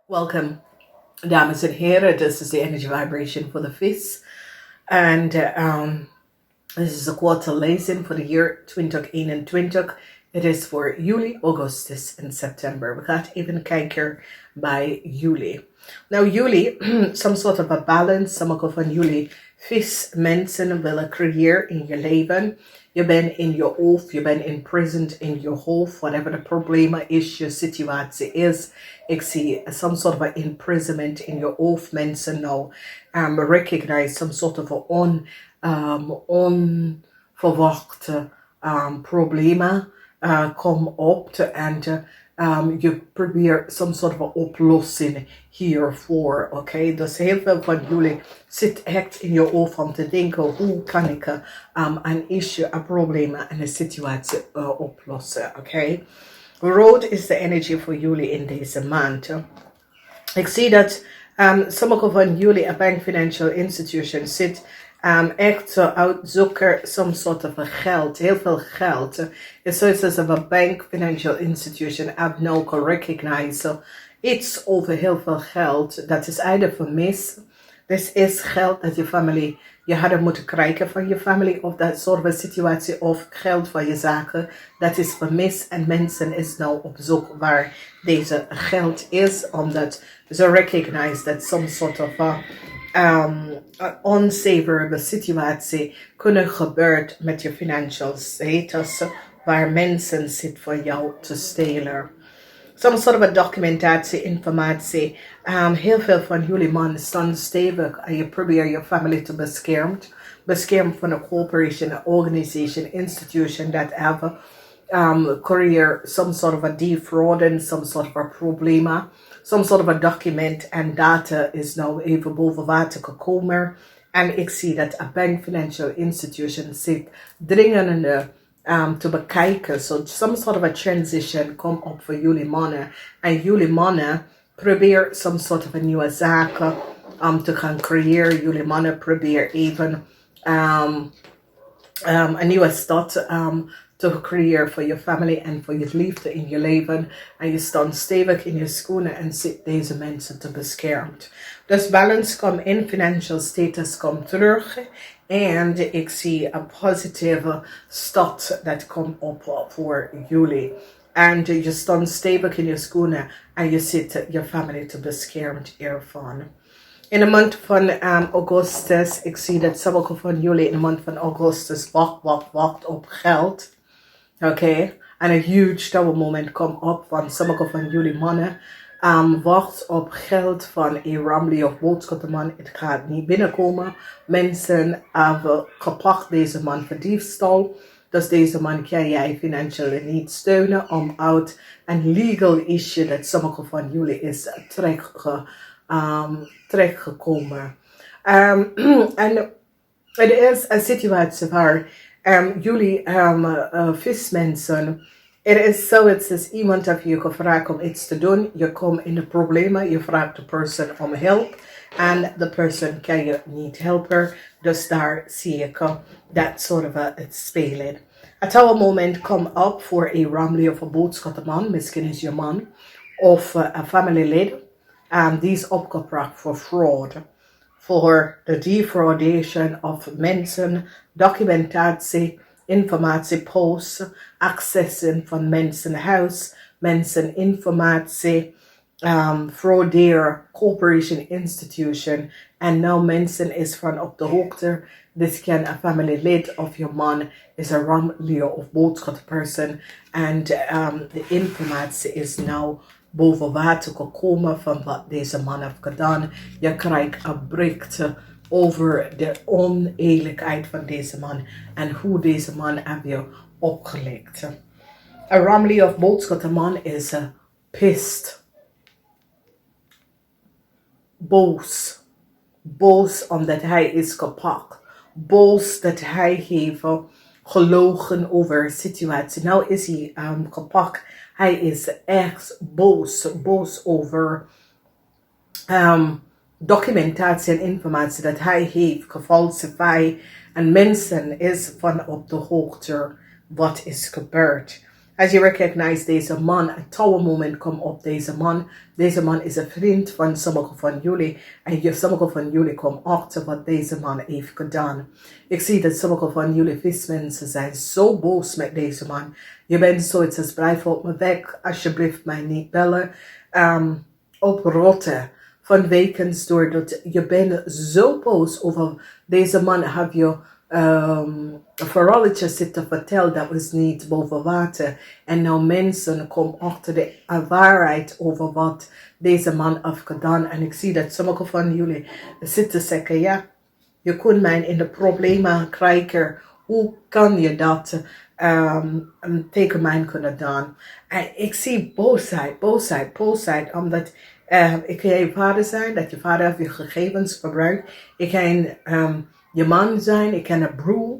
Welcome, dames en heren. This is the energy vibration for the vis. And this is a quarter lezing for the year 2021. Het is voor juli, augustus en september. We gaan even kijken bij juli. Nou, juli, some sort of a balance. Sommige van jullie vis mensen willen creëren in je leven. Je bent in je hoofd, je bent imprisoned in je hoofd, whatever the problemen is, je situatie is. Ik zie some sort of a imprisonment in je hoofd. Mensen nou recognize some sort of a onverwachte problemen kom op en je probeert some sort of a oplossing hiervoor, oké? Dus heel veel van jullie zit echt in je hoofd om te denken, hoe kan ik een issue, een probleem en een situatie oplossen, oké? Rood is de energie voor jullie in deze maand. Ik zie dat sommige van jullie op een financial institution zit echt zo uitzoeken some sort of geld, heel veel geld. It's zoiets als een bank financial institution have now recognize iets over heel veel geld. Dat is either vermis. Dit is geld dat je familie, je hadden moeten krijgen van je familie of dat soort van situatie of geld van je zaken. Dat is vermis en mensen is nou op zoek waar deze geld is, omdat ze recognize dat some sort of unsavorable situatie kunnen gebeuren met je financial status, waar mensen zitten voor jou te stelen. Some sort of a documentatie, informatie. Heel veel van jullie mannen staan stevig en je probeert je familie te beschermen. Beschermen van een corporation, een organization, institution that have career, some sort of a defrauding, some sort of a problema, some sort of a document en data is nou even boven water gekomen. En ik zie dat een bank financial institution zit dringende te bekijken. So some sort of a transition komt op voor jullie mannen. En jullie mannen proberen some sort of a nieuwe zaken te gaan creëren. Jullie mannen proberen even een nieuwe stad te creëren voor je familie en voor je liefde in je leven. En je staat stevig in je schoenen en zit deze mensen te beschermen. Dus balance komt in, financial status komt terug. En ik zie een positieve stad dat komt op voor jullie. En je staat stevig in je schoenen en je zit je familie te beschermen ervan. In de maand van augustus, ik zie dat sommige van jullie in de maand van augustus wacht op geld. Oké, en een huge tower moment komt op van sommige van jullie mannen. Wacht op geld van een ramli of boodschappenman. Het gaat niet binnenkomen. Mensen hebben gepakt deze man voor diefstal. Dus deze man kan jij financieel niet steunen om uit een legal issue dat sommige van jullie is terechtgekomen. En het is een situatie waar jullie vismensen, er is zoiets als iemand heeft je gevraagd om iets te doen, je komt in de problemen, je vraagt de persoon om hulp en de persoon kan je niet helpen, dus daar zie ik dat soort of het spelen. Het oude moment komt op voor een ramli of een boodschappenman, misschien is je man, of een familielid, die is opgebracht voor fraud. Voor de defraudation of mensen, documentatie, informatie, posts, accessen van mensen huis, mensen informatie, frauderen, corporation institution. En nou mensen is van op de hoogte. Dit kan een familielid of je man is een ramlier of boodschapperson. En de informatie is nou boven water gekomen van wat deze man heeft gedaan. Je krijgt een bericht over de oneerlijkheid van deze man en hoe deze man heb je opgelegd. Een ramli of boodschappenman is pissed. Boos. Boos omdat hij is gepakt. Boos dat hij heeft gelogen over de situatie. Nou is hij gepakt. Hij is echt boos. Boos over documentatie en informatie dat hij heeft gefalsified. En mensen is van op de hoogte wat is gebeurd. As je recognize deze man, een tower moment komt op deze man. Deze man is een vriend van sommigen van jullie. En sommigen van jullie komen achter wat deze man heeft gedaan. Ik zie dat sommige van jullie vismensen zijn zo boos met deze man. Je bent zoiets als blijf op me weg. Alsjeblieft mij niet bellen. Oprotten. Van wekens doordat je bent zo boos over deze man. Heb je vooralletjes zitten vertellen dat was niet boven water. En nou mensen komen achter de waarheid over wat deze man heeft gedaan. En ik zie dat sommige van jullie zitten zeggen, ja, je kunt mij in de problemen krijgen. Hoe kan je dat tegen mij kunnen doen? En ik zie boosheid, omdat ik kan je vader zijn, dat je vader heeft je gegevens gebruikt. Ik kan je man zijn, ik kan een broer.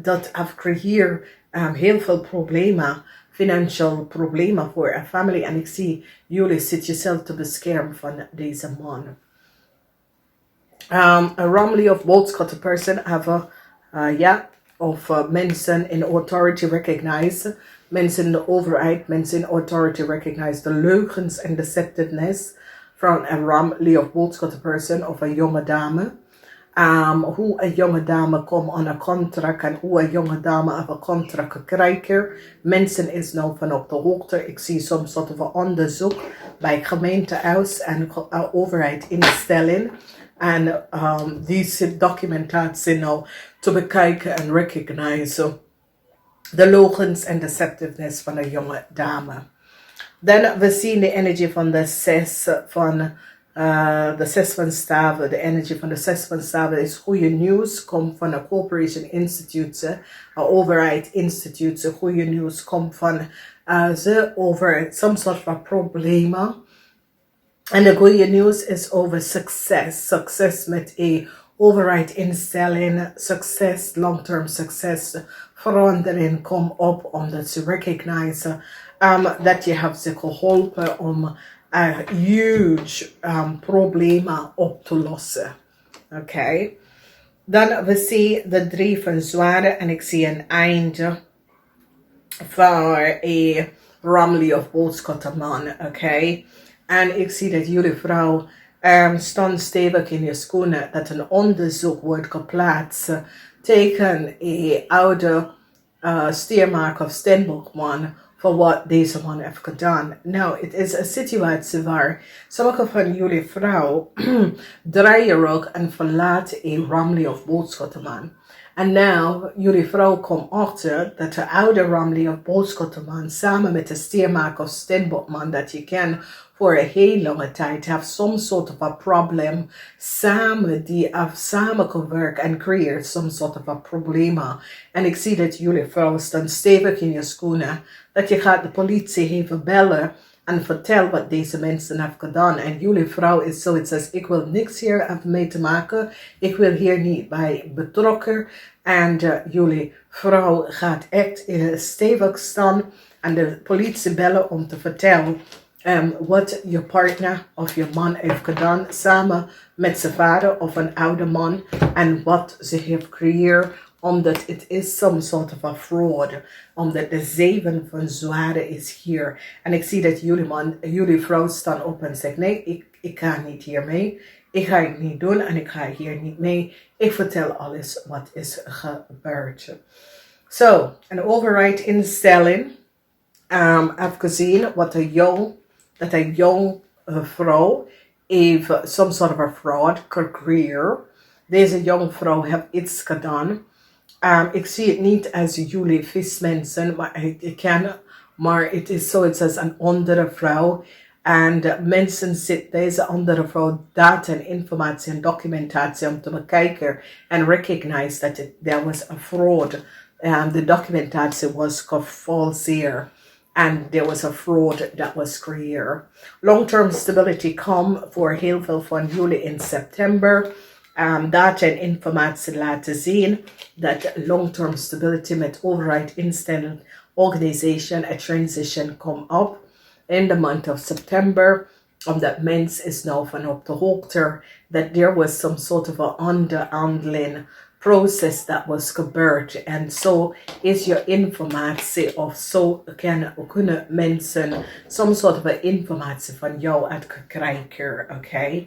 Dat heeft creëert heel veel problemen, financieel problemen voor een familie. En ik zie jullie zitten jezelf te beschermen van deze man. A Romley of Boodschap person have mensen in authority recognize, mensen in de overheid, mensen in authority recognize de leugens en deceptiveness van een Romley of Boodschap person of een jonge dame. Hoe een jonge dame komt aan een contract en hoe een jonge dame aan een contract krijgt. Mensen is nou van op de hoogte. Ik zie soms soort van onderzoek bij gemeentehuis en overheid instelling. En die documentatie nou te bekijken en recognize de logens en deceptiveness van een jonge dame. Dan we zien de energie van de zes van staven. De energie van de zes van staven is goede nieuws. Komt van een corporation institute, een overheid institute. Goede nieuws komt van ze over some soort van problemen. En de goede nieuws is over succes. Succes met een overheidinstelling. Succes, long-term succes. Verandering komt op omdat ze recognize dat je hebt ze geholpen om huge problemen op te lossen. Oké. Dan we zien de 3 van zwaarden en ik zie een einde voor een Romley of boodschappenman. Oké. En ik zie dat jullie vrouw staan stevig in je schoenen. Dat een onderzoek wordt geplaatst tegen een oude steermaker of steenbokman voor wat deze man heeft gedaan. Nou, het is een situatie waar sommige van jullie vrouw draaien ook en verlaten een Romley of boodschappenman. En nou, jullie vrouw komt achter dat de oude Romley of boodschappenman samen met de steermaker of steenbokman dat je kent voor een heel lange tijd heeft soms soort van probleem samen die heeft samengewerkt en creëert soms soort van problemen. En ik zie dat jullie vrouw staan stevig in je schoenen. Dat je gaat de politie even bellen en vertel wat deze mensen hebben gedaan. En jullie vrouw is zoiets als, ik wil niks hier mee te maken. Ik wil hier niet bij betrokken. En jullie vrouw gaat echt stevig staan en de politie bellen om te vertellen wat je partner of je man heeft gedaan samen met zijn vader of een oude man en wat ze heeft gecreëerd, omdat het is some sort of a fraud, omdat de 7 van zwaarden is hier. En ik zie dat jullie vrouw staan op en zegt, nee, ik ga niet hiermee, ik ga het niet doen en ik ga hier niet mee. Ik vertel alles wat is gebeurd. Zo, een overheidinstelling heb gezien wat een jong vrouw heeft some sort of a fraud gecreëerd. Deze jonge vrouw heeft iets gedaan. Ik zie het niet als jullie vismensen, maar het is zoiets als een andere vrouw. En mensen zitten deze andere vrouw data en informatie en documentatie om te bekijken en recognize dat there was a fraud. The documentatie was gefalseerd. And there was a fraud that was created. Long-term stability come voor heel veel van jullie in september. Data en informatie laten zien dat long-term stability met overheid instelling, organization, a transition come up in the month of September. Omdat mens is nou van op de hoogte that there was some sort of a underhandling process that was gebeurd. En zo is je informatie of zo kunnen mensen some sort of informatie van jou uitkrijgen, oké?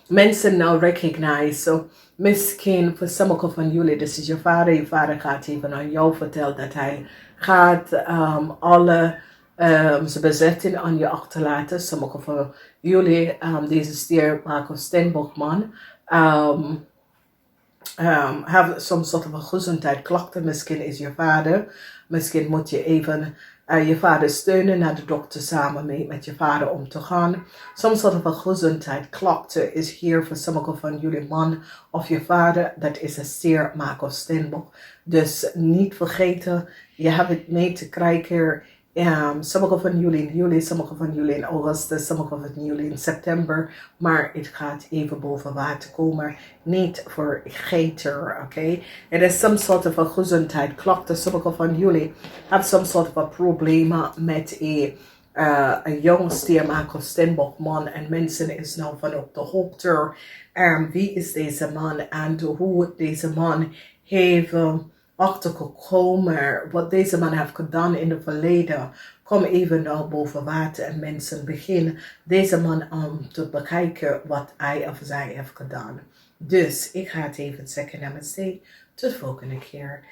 Mensen nou recognize, so misschien voor sommigen van jullie, dus is je vader gaat even aan jou vertellen dat hij gaat alle zijn bezetting aan je achterlaten. Sommigen van jullie, deze stier Marco Stenbockman, have some sort of a gezondheidsklachten. Misschien is je vader, misschien moet je even je vader steunen naar de dokter samen mee met je vader om te gaan. Some sort of a gezondheidsklachte is hier voor sommigen van jullie man of je vader. Dat is een stier Marco Stenbock. Dus niet vergeten, je hebt het mee te krijgen. Sommige van jullie in juli, sommige van jullie in augustus, sommige van jullie in september. Maar het gaat even boven water komen. Niet vergeten, oké? Er is some sort of a gezondheidsklachten. Sommige van jullie hebben some sort of a problemen met een jong stiermaker Stenbock man. En mensen is nou van op de hoogte. Wie is deze man en hoe deze man heeft achtergekomen wat deze man heeft gedaan in het verleden. Kom even nou boven water en mensen beginnen deze man te bekijken wat hij of zij heeft gedaan. Dus ik ga het even zeggen namaste. Tot de volgende keer.